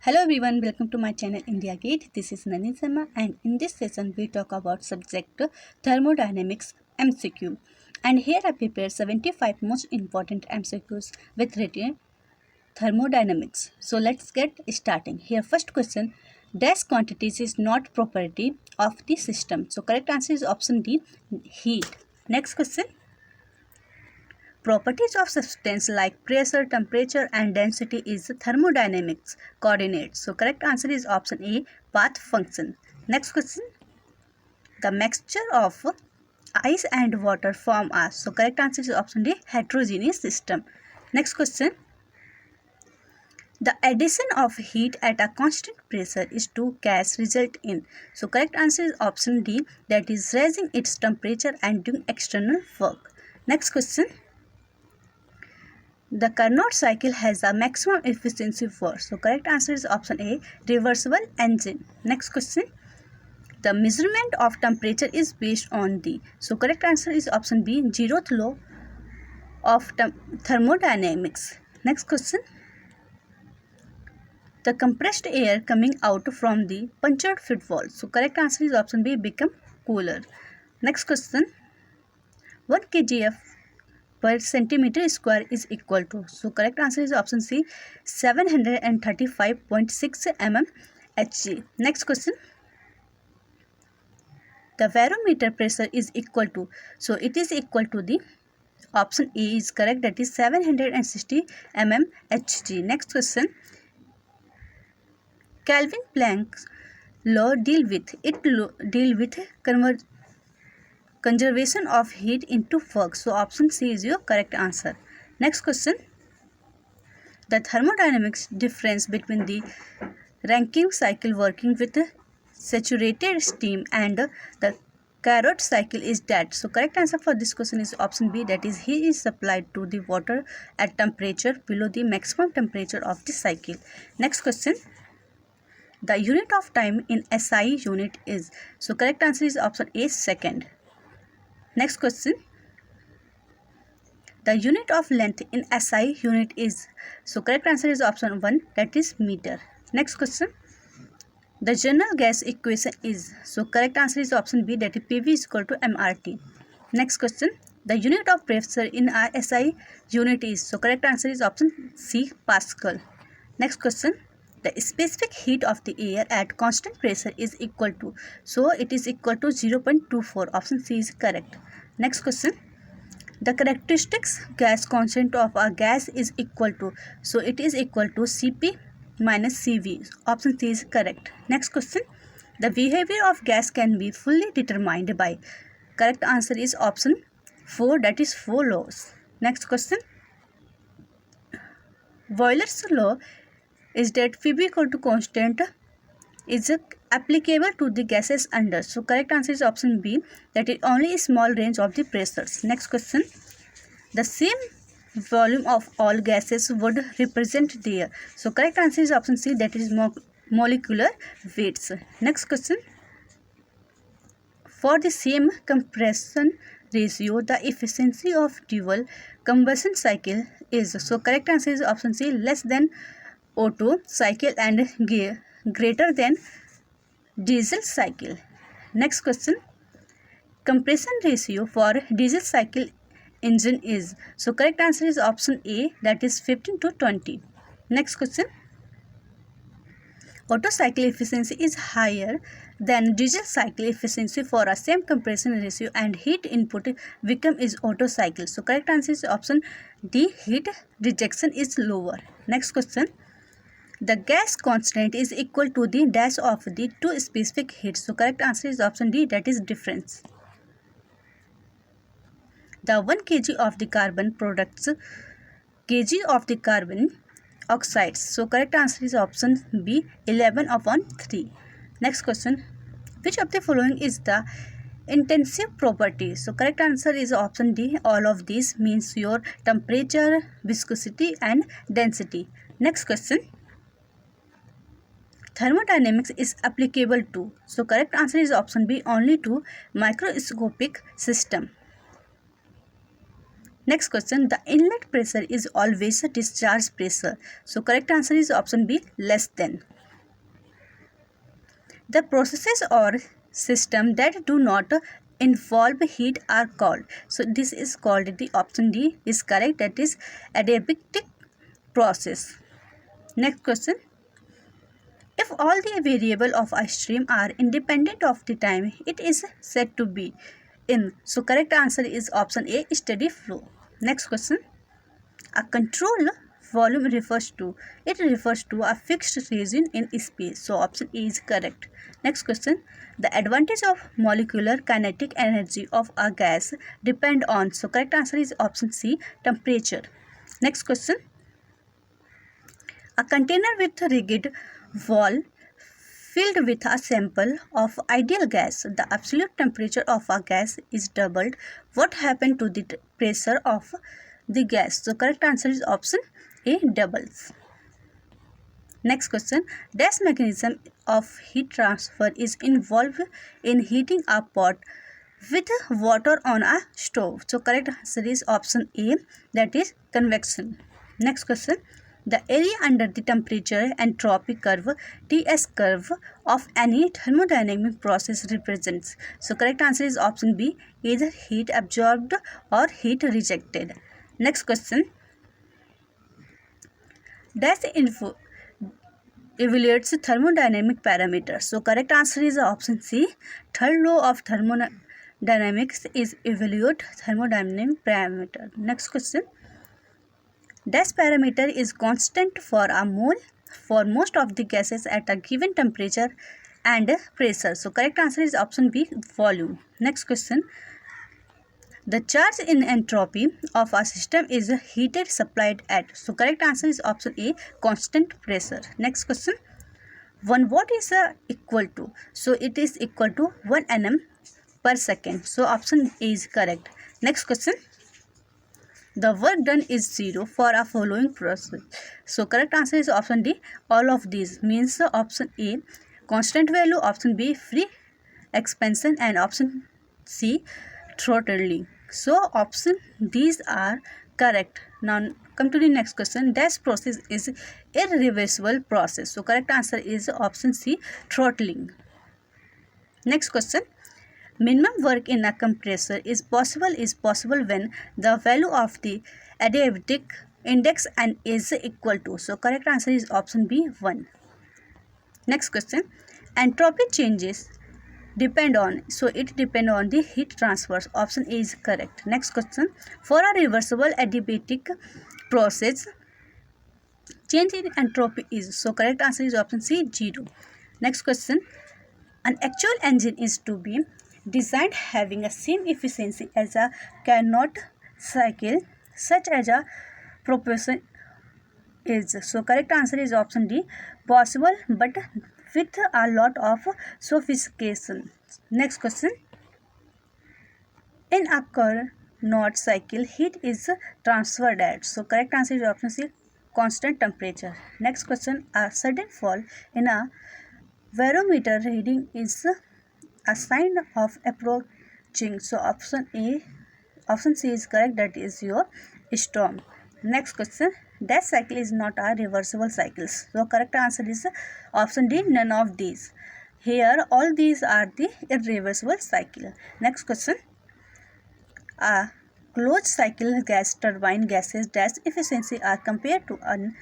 Hello everyone, welcome to my channel India Gate. This is Nani Sharma and in this session we talk about subject thermodynamics MCQ. And here I prepared 75 most important MCQs with written thermodynamics. So let's get starting. Here first question, dash quantities is not property of the system. So correct answer is option D, heat. Next question, properties of substance like pressure, temperature and density is thermodynamics coordinates. So correct answer is option A, path function. Next question, the mixture of ice and water form a. So correct answer is option D, heterogeneous system. Next question, the addition of heat at a constant pressure is to gas result in. So correct answer is option D, that is raising its temperature and doing external work. Next question, the Carnot cycle has a maximum efficiency for. So correct answer is option A, reversible engine. Next question, the measurement of temperature is based on the. So correct answer is option B, zeroth law of thermodynamics. Next question, the compressed air coming out from the punctured feed wall. So correct answer is option B, become cooler. Next question, 1 kgf per centimeter square is equal to. So correct answer is option C, 735.6 mm Hg. Next question, the barometer pressure is equal to. So it is equal to the option A is correct, that is 760 mm Hg. Next question, Kelvin Planck's law deal with conservation of heat into work. So option C is your correct answer. Next question, the thermodynamics difference between the Rankine cycle working with saturated steam and the Carnot cycle is that. So correct answer for this question is option B, that is heat is supplied to the water at temperature below the maximum temperature of the cycle. Next question, the unit of time in SI unit is. So correct answer is option A, second. Next question, the unit of length in SI unit is. So correct answer is option 1, that is meter. Next question, the general gas equation is. So correct answer is option B, that is PV is equal to MRT. Next question, the unit of pressure in a SI unit is. So correct answer is option C, Pascal. Next question, the specific heat of the air at constant pressure is equal to. So it is equal to 0.24. Option C is correct. Next question, the characteristics gas constant of a gas is equal to. So it is equal to Cp minus Cv. Option C is correct. Next question, the behavior of gas can be fully determined by. Correct answer is option 4, that is 4 laws. Next question, Boyle's law is that Phoebe equal to constant is applicable to the gases under. So correct answer is option B, that is only a small range of the pressures. Next question, the same volume of all gases would represent their. So correct answer is option C, that is molecular weights. Next question, for the same compression ratio, the efficiency of dual combustion cycle is. So correct answer is option C, less than Otto cycle and greater than diesel cycle. Next question, compression ratio for diesel cycle engine is. So correct answer is option A, that is 15 to 20. Next question, Otto cycle efficiency is higher than diesel cycle efficiency for a same compression ratio and heat input become is Otto cycle. So correct answer is option D, heat rejection is lower. Next question, the gas constant is equal to the dash of the two specific heats. So correct answer is option D, that is difference. The 1 kg of the carbon products kg of the carbon oxides. So correct answer is option B, 11/3. Next question, which of the following is the intensive property? So correct answer is option D, all of these means your temperature, viscosity and density. Next question, thermodynamics is applicable to. So correct answer is option B, only to microscopic system. Next question, the inlet pressure is always a discharge pressure. So correct answer is option B, less than. The processes or system that do not involve heat are called. So this is called, the option D is correct, that is adiabatic process. Next question. If all the variables of a stream are independent of the time it is said to be in, so correct answer is option A, steady flow. Next question. A control volume refers to a fixed region in space, so option A is correct. Next question. The advantage of molecular kinetic energy of a gas depend on, so correct answer is option C, temperature. Next question. A container with a rigid wall filled with a sample of ideal gas, the absolute temperature of a gas is doubled. What happened to the pressure of the gas? So correct answer is option A, doubles. Next question. Dash mechanism of heat transfer is involved in heating a pot with water on a stove. So correct answer is option A, that is convection. Next question. The area under the temperature entropy curve, TS curve, of any thermodynamic process represents. So correct answer is option B, either heat absorbed or heat rejected. Next question. Dash info evaluates thermodynamic parameters. So correct answer is option C. Third law of thermodynamics is evaluate thermodynamic parameter. Next question. Dash parameter is constant for a mole for most of the gases at a given temperature and pressure. So correct answer is option B, volume. Next question. The charge in entropy of a system is heated supplied at. So correct answer is option A, constant pressure. Next question. 1 watt is equal to. So it is equal to 1 nm per second. So option A is correct. Next question. The work done is 0 for a following process. So correct answer is option D, all of these, means option A, constant value, option B, free expansion, and option C, throttling. So option these are correct. Now come to the next question. Dash process is irreversible process. So correct answer is option C, throttling. Next question. Minimum work in a compressor is possible when the value of the adiabatic index and is equal to. So correct answer is option B, 1. Next question. Entropy changes depend on. So it depend on the heat transfers. Option A is correct. Next question. For a reversible adiabatic process, change in entropy is. So correct answer is option C, 0. Next question. An actual engine is to be designed having a same efficiency as a Carnot cycle, such as a propulsion is. So correct answer is option D, possible but with a lot of sophistication. Next question. In a Carnot cycle, heat is transferred at. So correct answer is option C, constant temperature. Next question. A sudden fall in a barometer reading is a sign of approaching. So option C is correct, that is your storm. Next question. Dash cycle is not a reversible cycle. So correct answer is option D, none of these. Here all these are the irreversible cycle. Next question. A closed cycle gas turbine gases dash efficiency are compared to an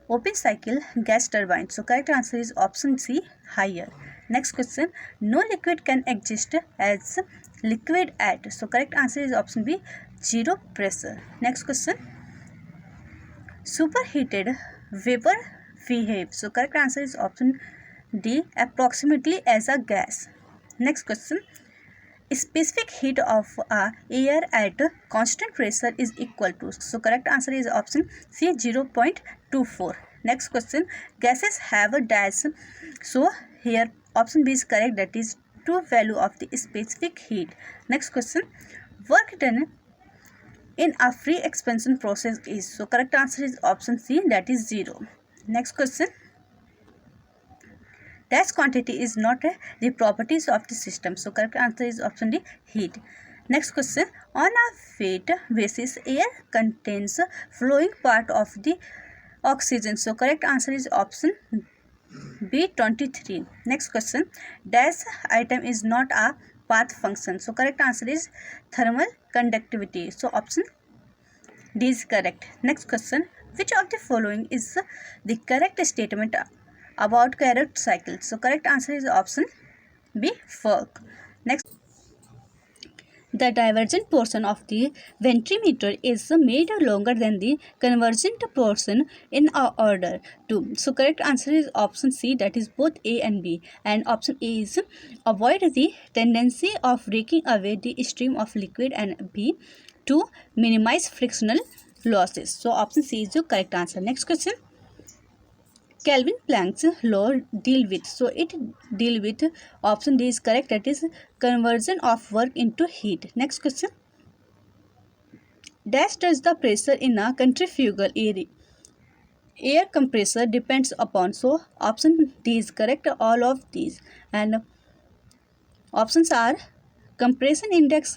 open cycle gas turbine. So correct answer is option C, higher. Next question. No liquid can exist as liquid at. So correct answer is option B, 0 pressure. Next question. Superheated vapor behave. So correct answer is option D, approximately as a gas. Next question. Specific heat of air at constant pressure is equal to. So correct answer is option C, 0.24. Next question. Gases have a dash. So here option B is correct, that is true value of the specific heat. Next question. Work done in a free expansion process is. So correct answer is option C, that is 0. Next question. Dash quantity is not the properties of the system. So correct answer is option D, heat. Next question. On a weight basis, air contains flowing part of the oxygen. So correct answer is option B. 23. Next question. Dash item is not a path function. So correct answer is thermal conductivity. So option D is correct. Next question. Which of the following is the correct statement about Carrot cycle? So correct answer is option B. Fork. Next. The divergent portion of the ventrimeter is made longer than the convergent portion in order 2. So correct answer is option C, that is both A and B. And option A is avoid the tendency of breaking away the stream of liquid, and B to minimize frictional losses. So option C is the correct answer. Next question. Kelvin Planck's law deal with. So it deal with option D is correct, that is conversion of work into heat. Next question. Dash does the pressure in a centrifugal air compressor depends upon. So option D is correct, all of these. And options are compression index,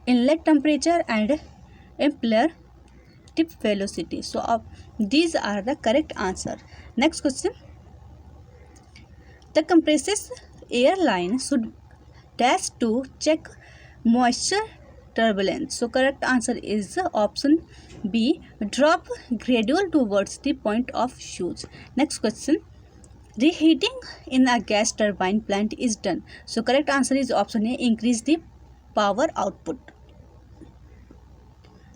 inlet temperature, and impeller tip velocity. So these are the correct answer. Next question. The compressed air line should dash to check moisture turbulence. So correct answer is option B, drop gradual towards the point of shoes. Next question. Reheating in a gas turbine plant is done. So correct answer is option A, increase the power output.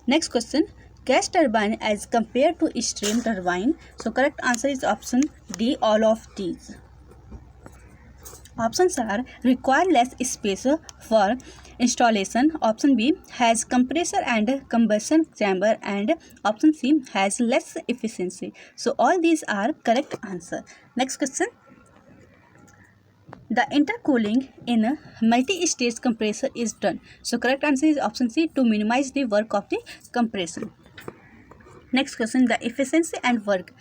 Next question. Gas turbine as compared to steam turbine. So correct answer is option D, all of these. Options are require less space for installation. Option B has compressor and combustion chamber, and option C has less efficiency. So all these are correct answer. Next question. The intercooling in a multi-stage compressor is done. So correct answer is option C, to minimize the work of the compression. Next question. The efficiency and work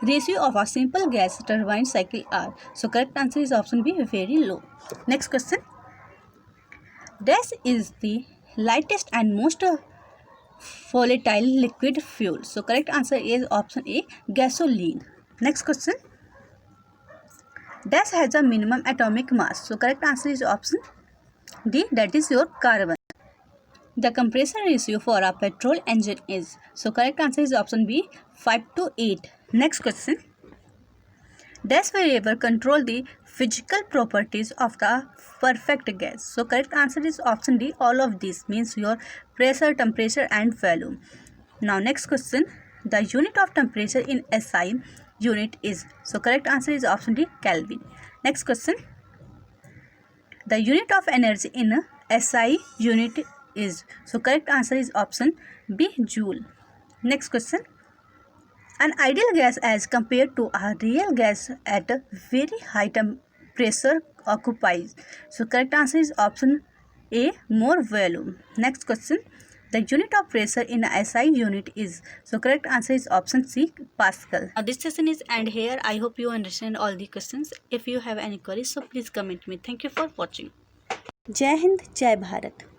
ratio of a simple gas turbine cycle are. So correct answer is option B, very low. Next question. Dash is the lightest and most volatile liquid fuel. So correct answer is option A, gasoline. Next question. Dash has a minimum atomic mass. So correct answer is option D, that is your carbon. The compression ratio for a petrol engine is. So correct answer is option B, 5:8. Next question. Dash variable control the physical properties of the perfect gas. So correct answer is option D, all of these, means your pressure, temperature, and volume. Now next question. The unit of temperature in SI unit is. So correct answer is option D, Kelvin. Next question. The unit of energy in SI unit is. So correct answer is option B, joule. Next question. An ideal gas as compared to a real gas at a very high pressure occupies. So correct answer is option A, more volume. Next question. The unit of pressure in a SI unit is. So correct answer is option C, Pascal. Now this session is end here. I hope you understand all the questions. If you have any queries, so please comment me. Thank you for watching. Jai Hind, Jai Bharat.